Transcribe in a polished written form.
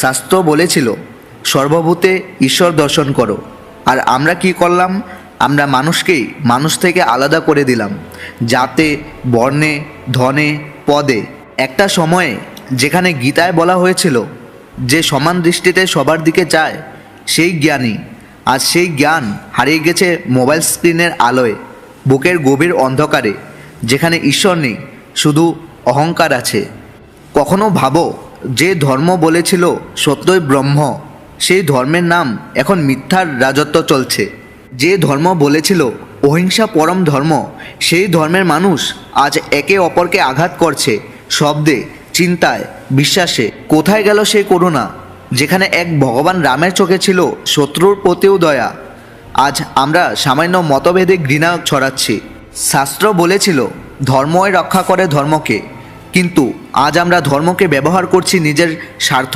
শাস্ত্র বলেছিল সর্বভূতে ঈশ্বর দর্শন করো, আর আমরা কি করলাম? আমরা মানুষকেই মানুষ থেকে আলাদা করে দিলাম, জাতে, বর্ণে, ধনে, পদে। একটা সময়ে যেখানে গীতায় বলা হয়েছিল যে সমান দৃষ্টিতে সবার দিকে চায় সেই জ্ঞানী, আজ সেই জ্ঞান হারিয়ে গেছে মোবাইল স্ক্রিনের আলোয়, বুকের গভীর অন্ধকারে, যেখানে ঈশ্বর নেই, শুধু অহংকার আছে। কখনো ভাবো, যে ধর্ম বলেছিল সত্যই ব্রহ্ম, সেই ধর্মের নাম এখন মিথ্যার রাজত্ব চলছে। যে ধর্ম বলেছিল অহিংসা পরম ধর্ম, সেই ধর্মের মানুষ আজ একে অপরকে আঘাত করছে শব্দে, চিন্তায়, বিশ্বাসে। কোথায় গেল সেই করুণা, যেখানে এক ভগবান রামের চোখে ছিল শত্রুর প্রতিও দয়া? আজ আমরা সামান্য মতভেদে ঘৃণা ছড়াচ্ছি। শাস্ত্র বলেছিল ধর্মই রক্ষা করে ধর্মকে, কিন্তু আজ আমরা ধর্মকে ব্যবহার করছি নিজের স্বার্থ